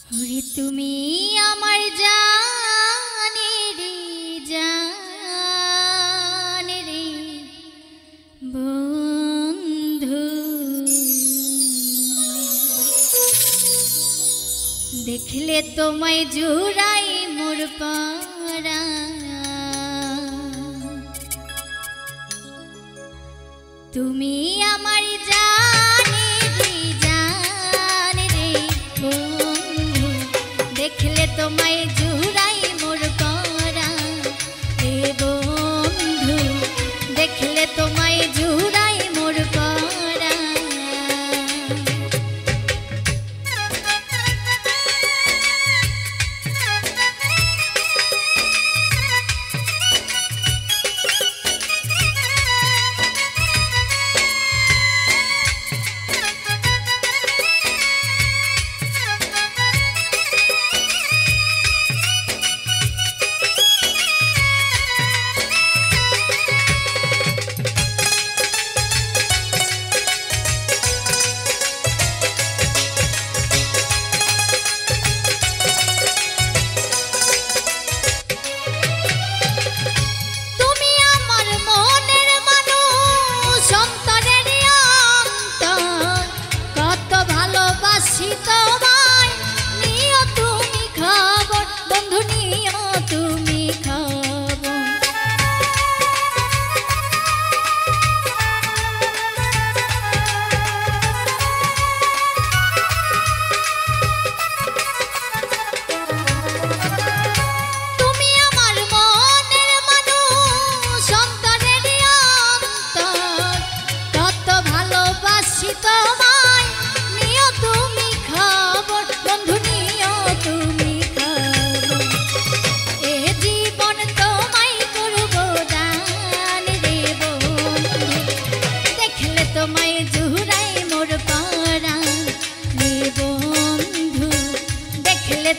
ওরে তুমি আমার জানে রে বন্ধু, দেখলে তোমায় জুড়াই মোর পারা। তুমি আমার জানে রে বন্ধু, দেখলে তোমায় জুড়াই মোর পারা। রে বন্ধু, দেখলে তোমায় জুড়াই মোর পারা।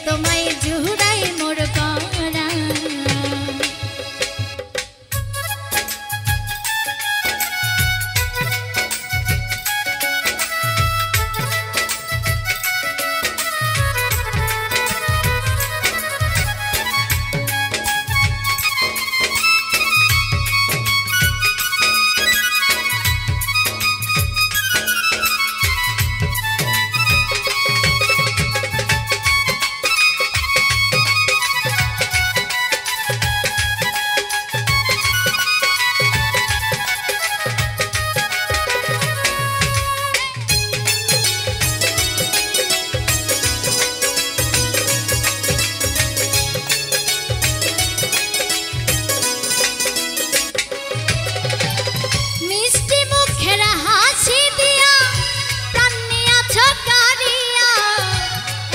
তোমায় জুড়াই মোর পারা।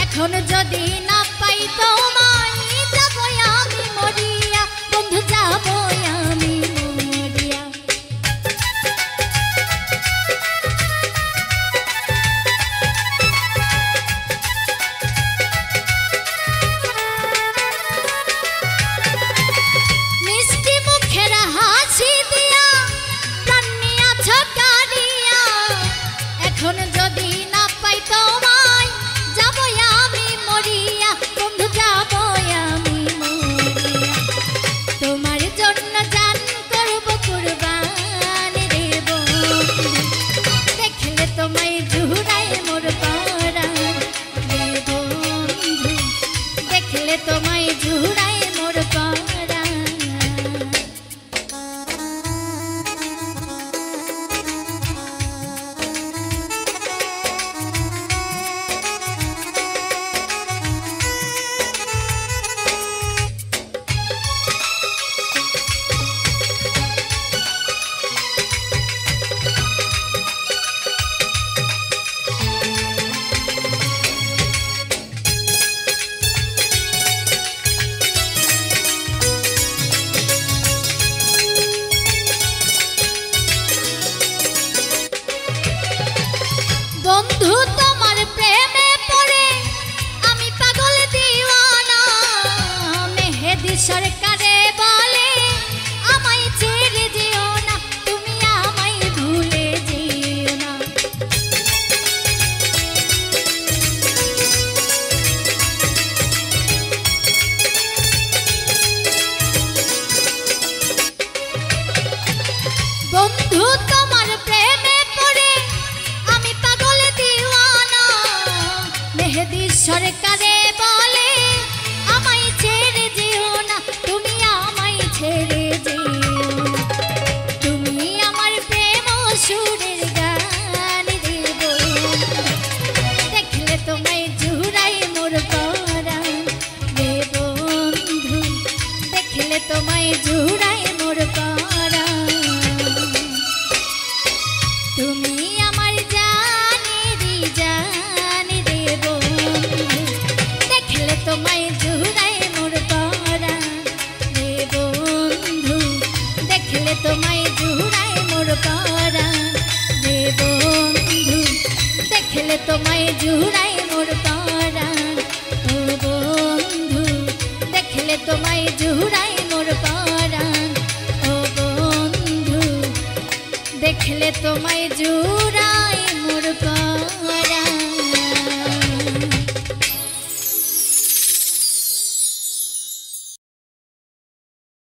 এখন যদি না পাই তোমায় যাব আমি মরিয়া, বন্ধু যাব আমি মরিয়া। মিষ্টি মুখের হাসি দিয়া প্রাণ নিয়াছ কারিয়া, এখন যদি না পাই তোমায় যাব আমি মরিয়া, বন্ধু যাব আমি মরিয়া। তোমার জন্য জান করব কুরবান রে বন্ধু, দেখলে তোমায় জুড়াই মোর পারা। রে বন্ধু, দেখলে তোমায় জুড়াই মোর পারা। বন্ধু তোমার প্রেমে পড়ে আমি পাগল দিওয়ানা, মেহেদি সরকারে বলে আমায় ছেড়ে যেও না, তুমি আমায় ভুলে যেও না। সরকারে বলে আমায় ছেড়ে যেও না, তুমি আমায় ছেড়ে যেও না। তুমি আমার প্রেম সুরের গান রে বন্ধু, দেখলে তোমায় জুড়াই মোর পরাণ রে বন্ধু, দেখলে তোমায় জুড়াই মোর পরাণ। তুমি আমার জানেরি জান রে বন্ধু, দেখলে তোমায় জুড়াই মোর পরাণ রে বন্ধু, দেখলে তোমায় জুড়াই মোর পরাণ রে বন্ধু, দেখলে তোমায় জুড়াই মোর পরাণ ও বন্ধু, দেখলে তোমায় জুড়াই মোর পরাণ ও বন্ধু, দেখলে তোমায় জুড়াই মোর পরাণ।